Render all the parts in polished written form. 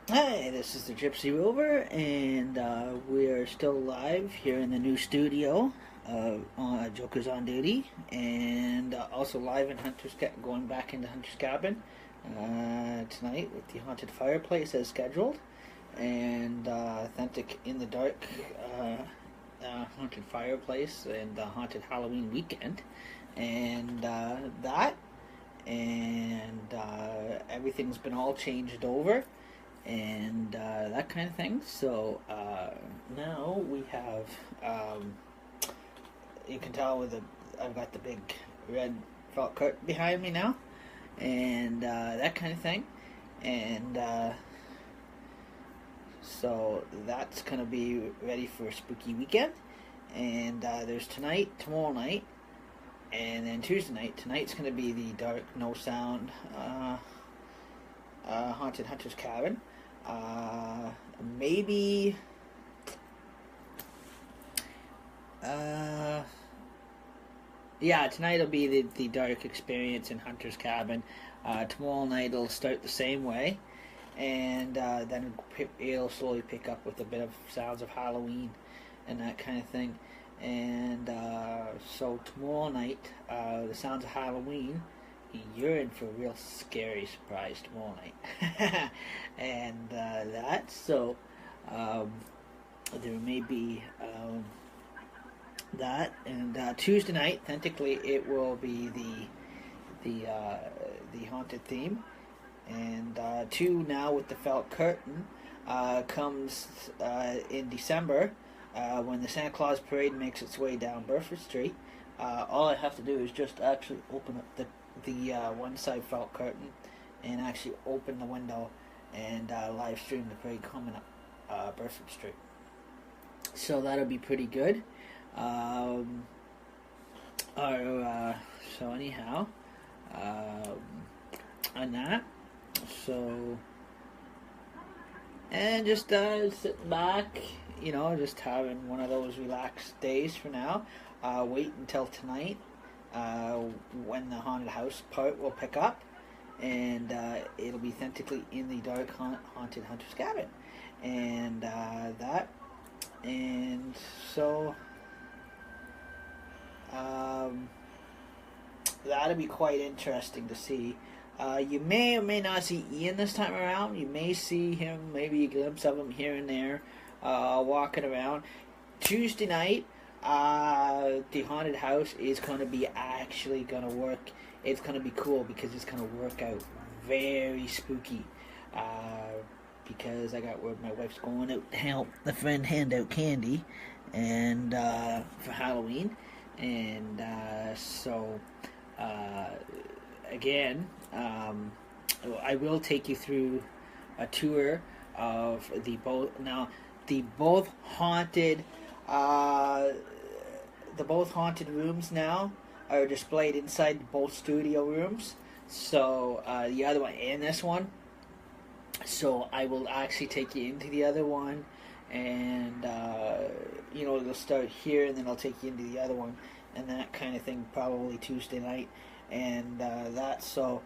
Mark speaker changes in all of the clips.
Speaker 1: Hi, this is the Gypsy Rover, and we are still live here in the new studio on Joker's on Duty, and also live in going back into Hunter's Cabin tonight with the haunted fireplace as scheduled, and authentic in the dark haunted fireplace and the haunted Halloween weekend, and everything's been all changed over and that kind of thing. So now we have, you can tell I've got the big red felt curtain behind me now, and that kind of thing, and so that's gonna be ready for a spooky weekend. And there's tonight, tomorrow night, and then Tuesday night. Tonight's gonna be the dark, no sound. Haunted Hunter's Cabin. Maybe. Yeah, tonight will be the dark experience in Hunter's Cabin. Tomorrow night it'll start the same way, and then it'll slowly pick up with a bit of sounds of Halloween and that kind of thing. And so tomorrow night, the sounds of Halloween, you're in for a real scary surprise tomorrow night. And um, there may be that. And Tuesday night, authentically, it will be the haunted theme. And two, now with the felt curtain, comes in December when the Santa Claus parade makes its way down Burford Street. All I have to do is just actually open up the one side felt curtain and actually open the window and live stream the parade coming up Burford Street. So that'll be pretty good. Um, so anyhow, um, on that, so and just sitting back, just having one of those relaxed days for now. Wait until tonight when the haunted house part will pick up, and it'll be authentically in the dark haunted Hunter's Cabin, and and so um, that'll be quite interesting to see. You may or may not see Ian this time around. You may see him, maybe a glimpse of him here and there, walking around. Tuesday night, the haunted house is going to be actually going to work. It's going to be cool because it's going to work out very spooky. Because I got word my wife's going out to help the friend hand out candy, and for Halloween, and so again, I will take you through a tour of the both haunted the both haunted rooms now are displayed inside both studio rooms. So the other one and this one. So I will actually take you into the other one, and it'll start here, and then I'll take you into the other one, and that kind of thing. Probably Tuesday night, and that'll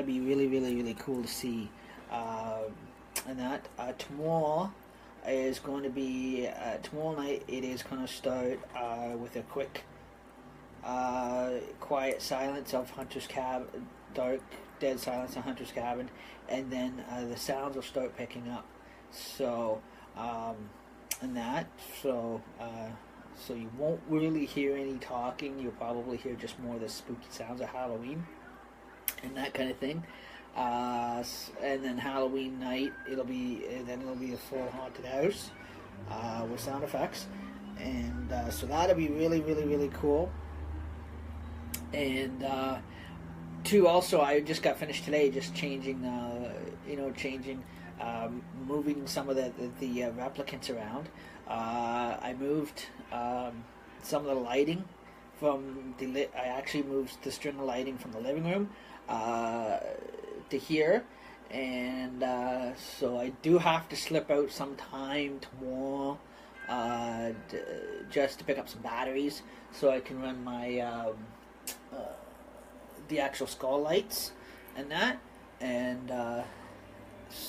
Speaker 1: be really, really, really cool to see. And that tomorrow is going to be tomorrow night. It is going to start with a quick, quiet silence of Hunter's Cabin, dark, dead silence of Hunter's Cabin, and then the sounds will start picking up. So, and that, so you won't really hear any talking. You'll probably hear just more of the spooky sounds of Halloween and that kind of thing. And then Halloween night, it'll be a full haunted house with sound effects, and so that'll be really, really, really cool. And two, also, I just got finished today, just changing, moving some of the replicants around. I moved some of the lighting I actually moved the string of lighting from the living room to here, and so I do have to slip out some time tomorrow just to pick up some batteries so I can run my the actual skull lights and that, and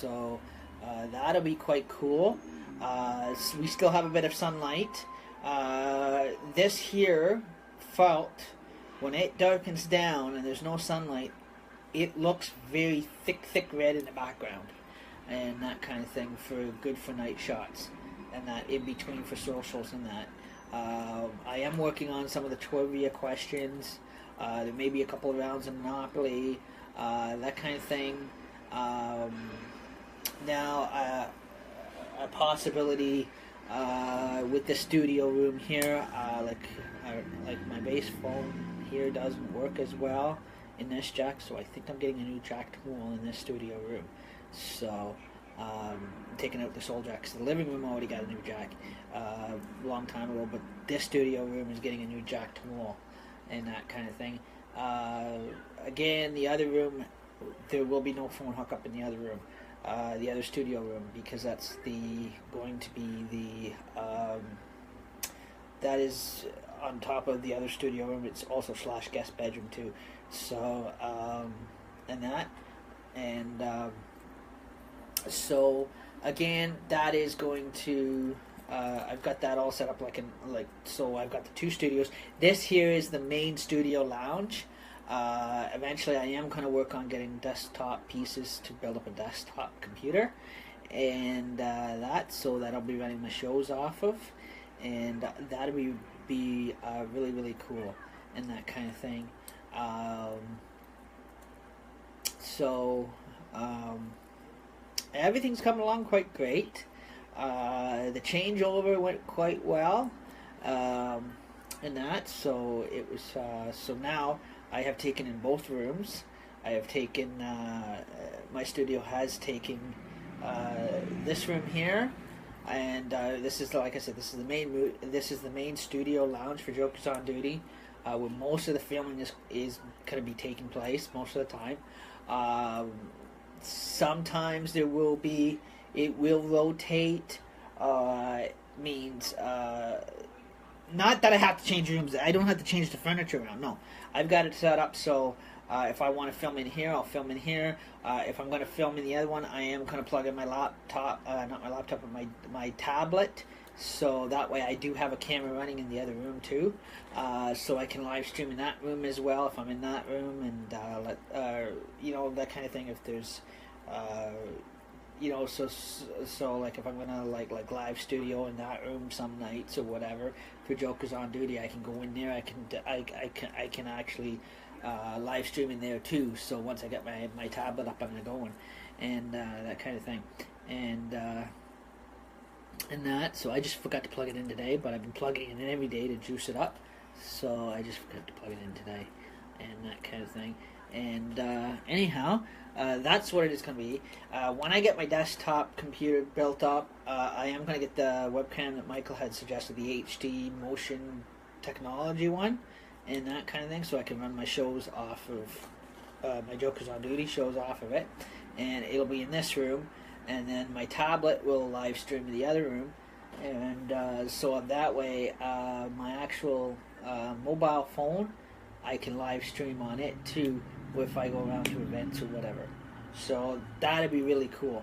Speaker 1: So that'll be quite cool. We still have a bit of sunlight. This here felt, when it darkens down and there's no sunlight, it looks very thick red in the background, and that kind of thing, good for night shots, and that in between for socials and that. I am working on some of the trivia questions. There may be a couple of rounds of Monopoly, that kind of thing. Now, a possibility with the studio room here, like my base phone here doesn't work as well in this jack, so I think I'm getting a new jack tool in this studio room. So taking out this old jack, because the living room already got a new jack a long time ago, but this studio room is getting a new jack tool and that kind of thing. Again, the other room, there will be no phone hookup in the other room, the other studio room, because that's going to be that is on top of the other studio room. It's also / guest bedroom too. So so again, that is going to I've got that all set up so I've got the two studios. This here is the main studio lounge. Eventually I am going to work on getting desktop pieces to build up a desktop computer, and so that I'll be running my shows off of, and that'll be really cool and that kind of thing. Everything's coming along quite great. The changeover went quite well, and that, so it was, so now I have taken in both rooms. I have taken, my studio has taken this room here, and this is, like I said, this is the main studio lounge for Jokers on Duty, where most of the filming is going to be taking place most of the time. Sometimes it will rotate, means not that I have to change rooms. I don't have to change the furniture around. No, I've got it set up so if I want to film in here, I'll film in here. If I'm going to film in the other one, I am going to plug in my laptop, not my laptop, but my tablet. So that way I do have a camera running in the other room too. So I can live stream in that room as well if I'm in that room, and that kind of thing. If there's so like if I'm gonna like live studio in that room some nights or whatever for Jokers on Duty, I can go in there. I can actually live stream in there too. So once I get my tablet up and going, and that kind of thing, and that. So I just forgot to plug it in today, but I've been plugging it in every day to juice it up. So I just forgot to plug it in today, and that kind of thing. And anyhow, that's what it is going to be. When I get my desktop computer built up, I am going to get the webcam that Michael had suggested, the HD motion technology one, and that kind of thing, so I can run my shows off of, my Jokers on Duty shows off of it, and it'll be in this room, and then my tablet will live stream to the other room, and so that way, my actual mobile phone, I can live stream on it too if I go around to events or whatever. So that'd be really cool.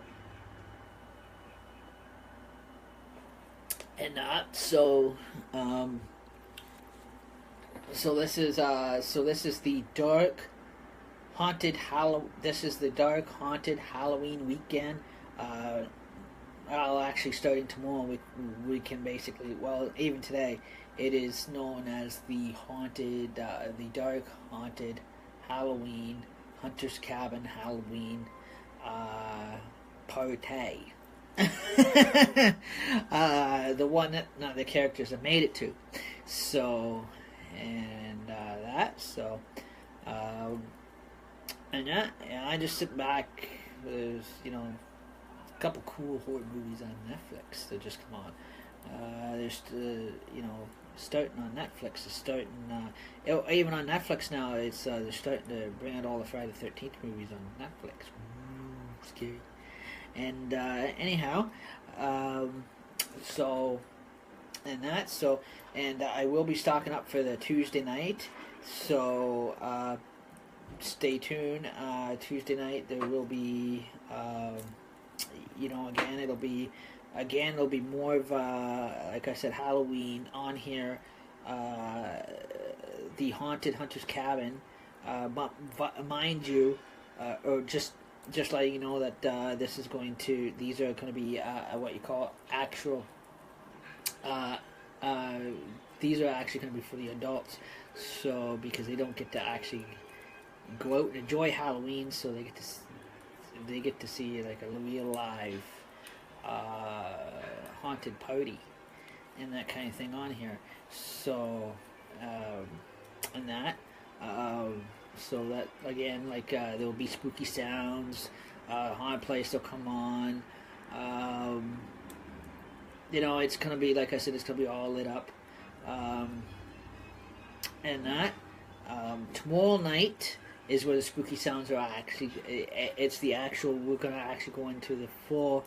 Speaker 1: And so this is the dark haunted Halloween weekend. Actually starting tomorrow, we can basically, well, even today, it is known as the dark haunted Halloween Hunter's Cabin Halloween party. The one that none of the characters have made it to. So, and I just sit back. There's a couple cool horror movies on Netflix that just come on. There's starting on Netflix. It's starting even on Netflix now. It's they're starting to bring out all the Friday the 13th movies on Netflix. Scary. And anyhow, and I will be stocking up for the Tuesday night. So stay tuned. Tuesday night there will be it'll be more of like I said, Halloween on here. The Haunted Hunter's Cabin, mind you, or just letting you know that these are going to be what you call actual. Uh, uh, these are actually going to be for the adults, so because they don't get to actually go out and enjoy Halloween, so they get to see like a real live haunted party and that kind of thing on here. So and that so that again, like there will be spooky sounds, haunted place will come on. It's gonna be, like I said, it's gonna be all lit up, and that tomorrow night is where the spooky sounds are actually. It's the actual. We're gonna actually go into the full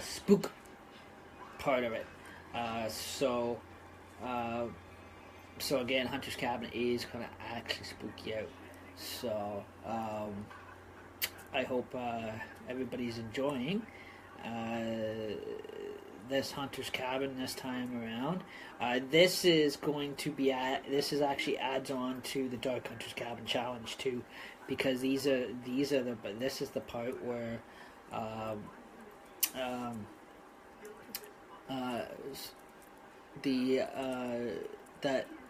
Speaker 1: spook part of it. So again, Hunter's Cabin is gonna actually spook you out. So I hope everybody's enjoying this Hunter's Cabin this time around. This is actually adds on to the Dark Hunter's Cabin challenge too, because this is the part where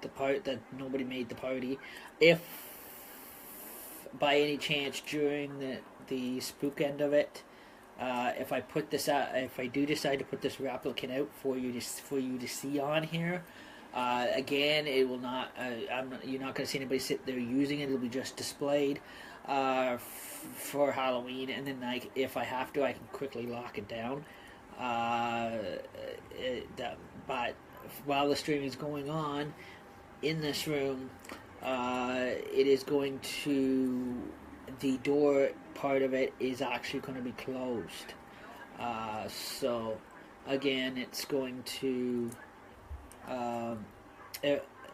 Speaker 1: the part that nobody made the party. If by any chance during the spook end of it, if I do decide to put this replicant out for you to see on here, again, it will not. You're not going to see anybody sit there using it. It'll be just displayed for Halloween, and then if I have to, I can quickly lock it down. But while the stream is going on in this room, it is going to. The door part of it is actually going to be closed. So again, it's going to, and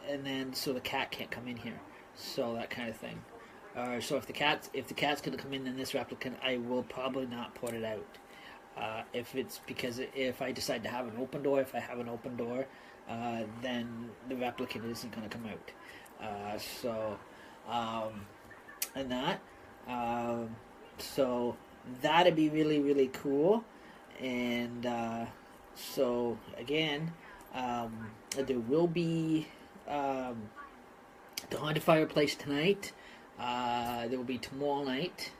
Speaker 1: then so the cat can't come in here. So that kind of thing. So if the cat's going to come in this replicant, I will probably not put it out. If it's because if I decide to have an open door, then the replicant isn't going to come out. And that. So that'd be really, really cool. And so again, there will be the Haunted Fireplace tonight. There will be tomorrow night.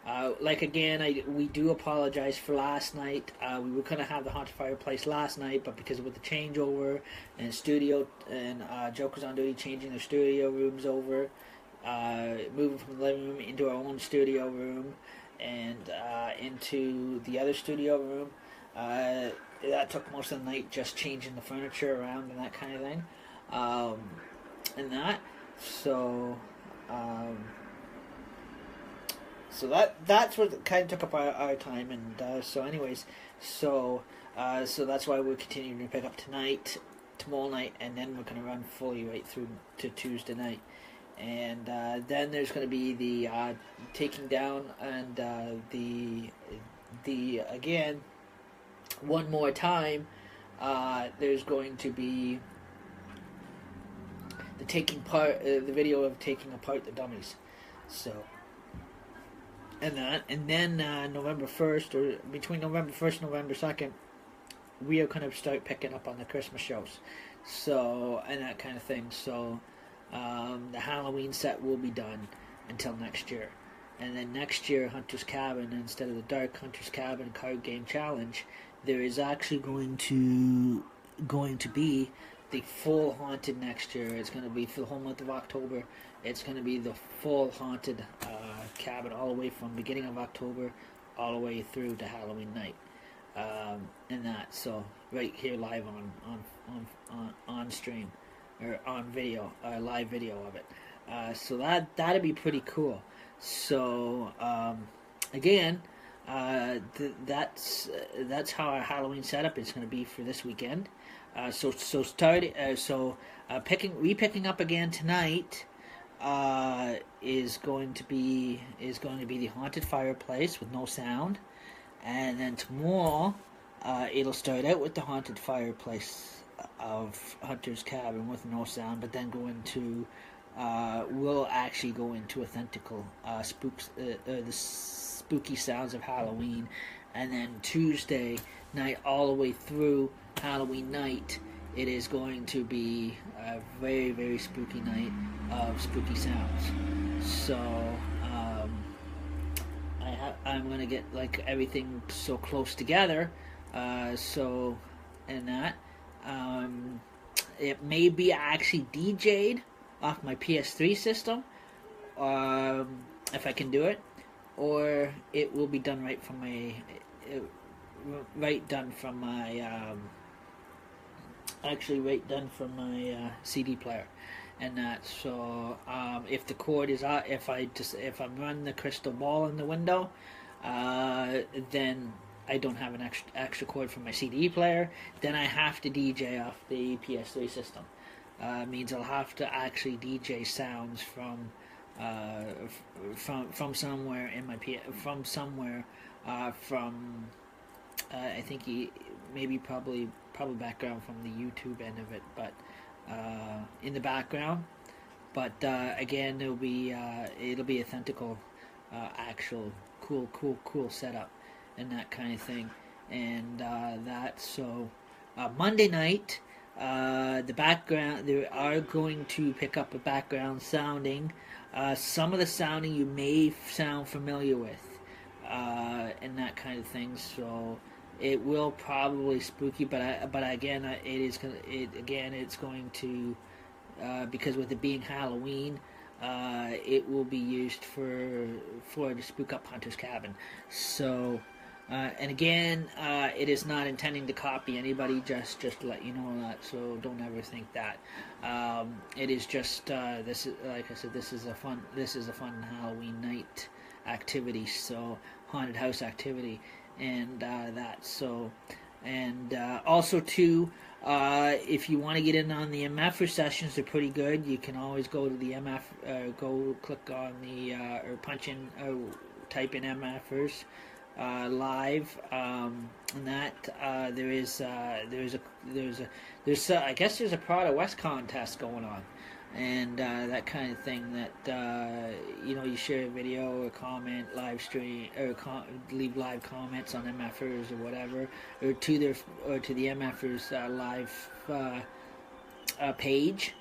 Speaker 1: We do apologize for last night. We were going to have the Haunted Fireplace last night, but because with the changeover and studio and Joker's on duty changing their studio rooms over, moving from the living room into our own studio room and into the other studio room, that took most of the night, just changing the furniture around and that kind of thing, and that. So that's what kind of took up our time, and so that's why we're continuing to pick up tonight, tomorrow night, and then we're going to run fully right through to Tuesday night. And then there's going to be the taking down and the again one more time. There's going to be the video of taking apart the dummies. So and then November 1st, or between November 1st and November 2nd, we are going to start picking up on the Christmas shows. So and that kind of thing. So. The Halloween set will be done until next year, and then next year, Hunter's Cabin, instead of the Dark Hunter's Cabin card game challenge, there is actually going to be the full haunted next year. It's going to be for the whole month of October. It's going to be the full haunted cabin, all the way from beginning of October all the way through to Halloween night, and that. So right here live on stream. Or on video, live video of it. So that'd be pretty cool. So again, that's how our Halloween setup is going to be for this weekend. Picking up again tonight is going to be the Haunted Fireplace with no sound, and then tomorrow it'll start out with the haunted fireplace of Hunter's Cabin with no sound, but then go into we'll actually go into authentical the spooky sounds of Halloween, and then Tuesday night all the way through Halloween night, it is going to be a very, very spooky night of spooky sounds. So I'm gonna get like everything so close together. So and that it may be actually DJ'd off my PS3 system, if I can do it, or it will be done right from my CD player, and that. So if the cord is out, if I run the crystal ball in the window, then I don't have an extra cord from my CD player. Then I have to DJ off the PS3 system. Means I'll have to actually DJ sounds from somewhere in my I think probably background from the YouTube end of it, but in the background. But again, it'll be authentical, actual cool setup and that kind of thing, and that. So Monday night, the background, they are going to pick up a background sounding. Some of the sounding you may sound familiar with, and that kind of thing. So it will probably spooky, but again, it's going to because with it being Halloween, it will be used for to spook up Hunter's Cabin. So. And again, it is not intending to copy anybody. Just to let you know that. So don't ever think that. It is just this is, like I said, this is a fun Halloween night activity. So haunted house activity, and that. So and also too, if you want to get in on the MFer sessions, they're pretty good. You can always go to the MF, go click on the or punch in, type in MFers. Live, and that there's I guess there's a Prada West contest going on, and that kind of thing. That you share a video or comment, live stream, or leave live comments on MFers or whatever, or to the MFers live page,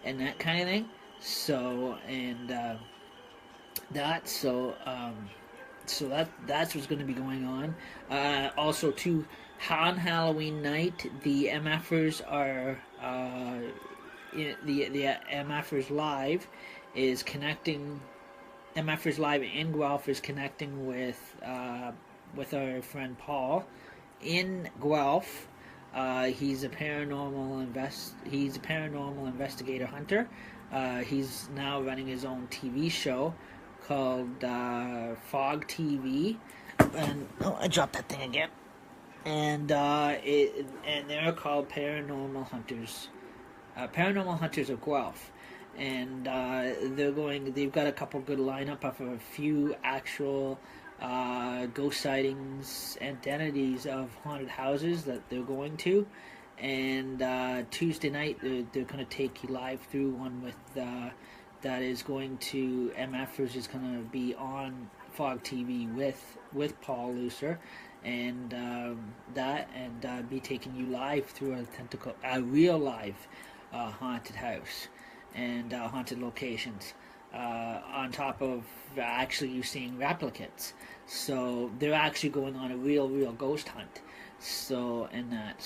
Speaker 1: and that kind of thing. So and that so. So that's what's going to be going on. Also, too, on Halloween night, the MFers are the MFers Live is connecting. MFers Live in Guelph is connecting with our friend Paul in Guelph. He's a paranormal investigator hunter. He's now running his own TV show called Fog TV, and I dropped that thing again. And they're called Paranormal Hunters of Guelph, and they've got a couple good lineup of a few actual ghost sightings, identities of haunted houses that they're going to, and Tuesday night they're going to take you live through one with. That is going to MFers is going to be on Fog TV with Paul Lucer, and be taking you live through a real live haunted house and haunted locations. On top of actually you seeing replicates, so they're actually going on a real ghost hunt. So and that.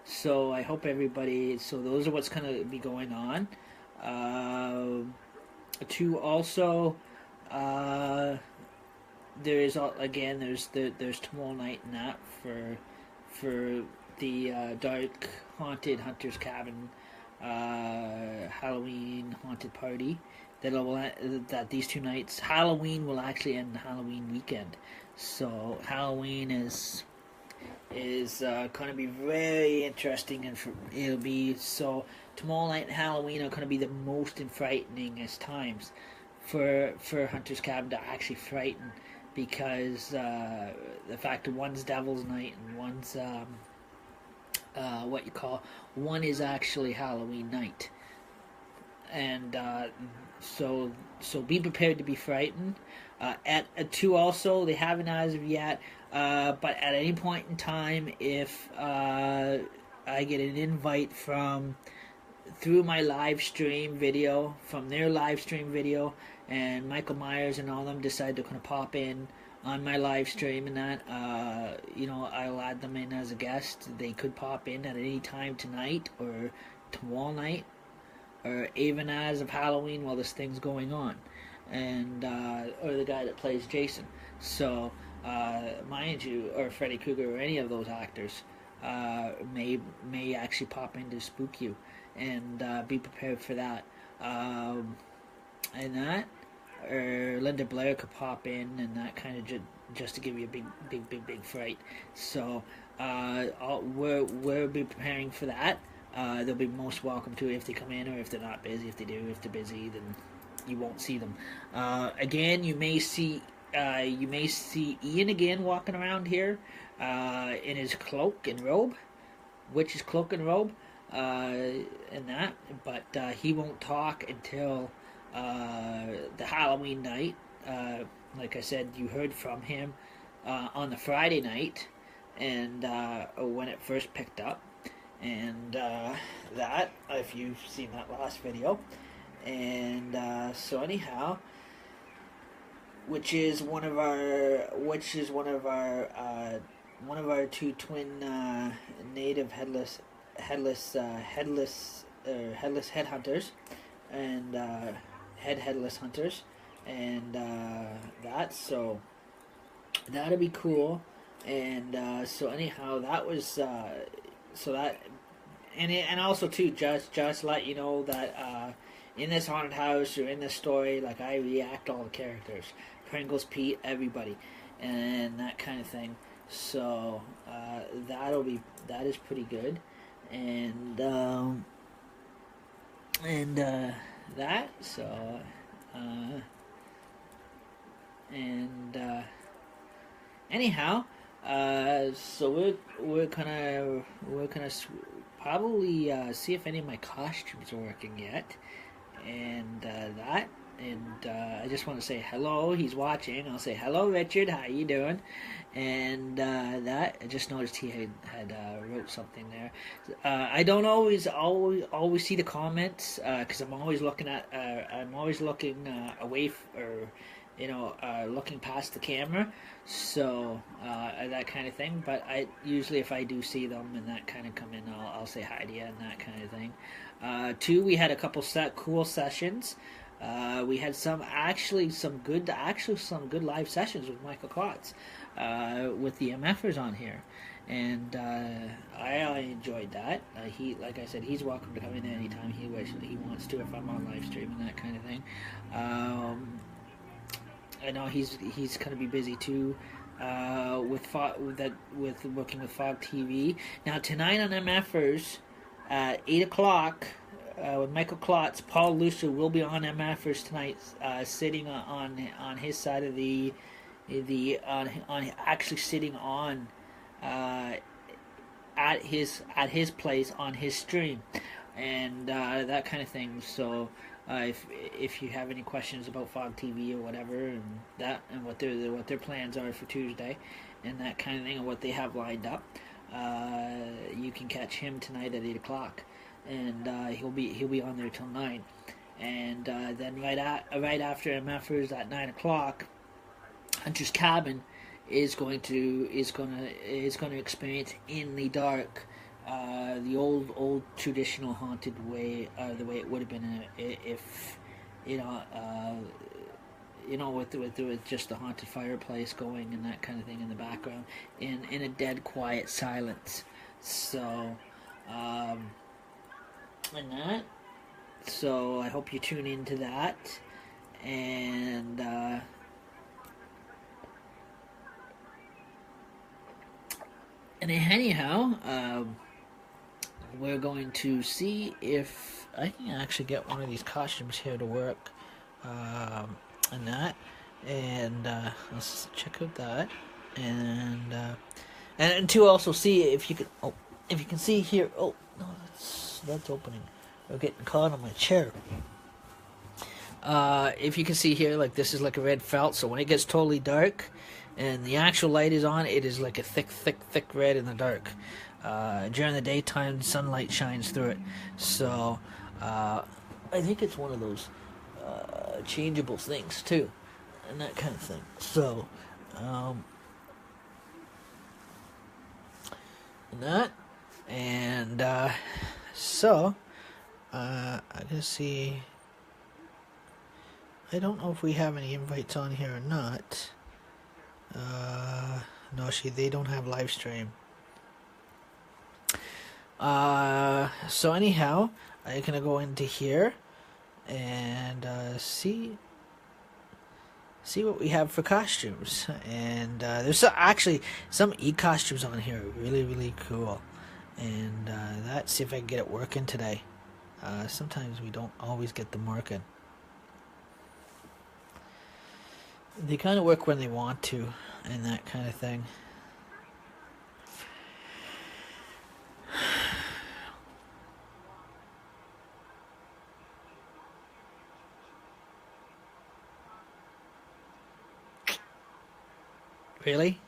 Speaker 1: So I hope everybody. So those are what's going to be going on. Also, there's tomorrow night and that for the dark haunted Hunter's Cabin Halloween haunted party. That these 2 nights, Halloween will actually end the Halloween weekend. So Halloween is going to be very interesting, and it'll be so. Tomorrow night and Halloween are going to be the most frighteningest times for Hunter's Cabin to actually frighten, because the fact that one's Devil's Night and one's one is actually Halloween night, and so be prepared to be frightened. At 2 also, they haven't as of yet, but at any point in time, if I get an invite through my live stream video, from their live stream video, and Michael Myers and all them decide they're going to pop in on my live stream, and that, I'll add them in as a guest. They could pop in at any time tonight or tomorrow night, or even as of Halloween while this thing's going on, and or the guy that plays Jason. So, mind you, or Freddy Krueger, or any of those actors may actually pop in to spook you, and be prepared for that. And that, or Linda Blair could pop in, and that kind of just to give you a big fright. So we'll be preparing for that. They'll be most welcome to it if they come in, or if they're not busy. If they're busy, then you won't see them. Again, you may see Ian again walking around here in his cloak and robe, witch's cloak and robe, and that. But he won't talk until the Halloween night. Like I said, you heard from him on the Friday night, and when it first picked up, and that, if you've seen that last video. And so anyhow, which is one of our 2 twin native headless headhunters, and headless hunters, and that, so that'll be cool. And so anyhow, that was so that, and also too, just let you know that in this haunted house, or in this story, like, I react all the characters, Pringles, Pete, everybody, and that kind of thing. So that is pretty good. And that, so anyhow, so we're gonna probably see if any of my costumes are working yet, and that. And I just want to say hello. He's watching. I'll say hello, Richard. How you doing? And that, I just noticed he had wrote something there. I don't always see the comments, because I'm always looking away, looking past the camera. So that kind of thing. But I usually, if I do see them and that kind of come in, I'll say hi to you and that kind of thing. 2, we had a couple cool sessions. We had some good live sessions with Michael Klotz, with the MFers on here, and I enjoyed that. He, like I said, he's welcome to come in anytime he wants to, if I'm on live stream and that kind of thing. I know he's going to be busy too, with working with Fog TV. Now tonight on MFers at 8 o'clock. With Michael Klotz, Paul Lucer will be on MFers tonight, sitting on his side of actually sitting on at his place on his stream, and that kind of thing. So if you have any questions about Fog TV or whatever, and that, and what their plans are for Tuesday, and that kind of thing, and what they have lined up, you can catch him tonight at 8 o'clock. And he'll be on there till 9, and then right after MFers at 9 o'clock, Hunter's Cabin is going to experience In the Dark, the old traditional haunted way, the way it would have been if with just the haunted fireplace going and that kind of thing in the background, in a dead quiet silence. So. And that, so I hope you tune into that, and anyhow, we're going to see if I can actually get one of these costumes here to work and that, and let's check out that, and to also see if you can, if you can see here. Oh no, that's opening. I'm getting caught on my chair. If you can see here, like this is like a red felt, so when it gets totally dark and the actual light is on, it is like a thick red in the dark. During the daytime, sunlight shines through it. So I think it's one of those changeable things too, and that kind of thing. So and that, and so I gotta see. I don't know if we have any invites on here or not. No, they don't have live stream. So anyhow, I'm gonna go into here and see what we have for costumes. And there's actually some e-costumes on here, really cool. And let's see if I can get it working today. Sometimes we don't always get them working. They kind of work when they want to, and that kind of thing. Really?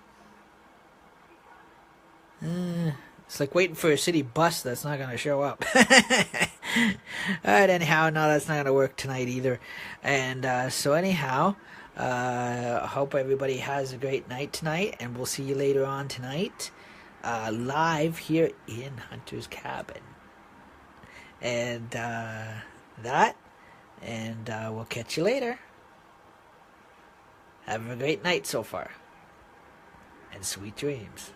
Speaker 1: It's like waiting for a city bus that's not going to show up. Alright, anyhow, no, that's not going to work tonight either. And so anyhow, I hope everybody has a great night tonight, and we'll see you later on tonight, live here in Hunter's Cabin. And we'll catch you later. Have a great night so far, and sweet dreams.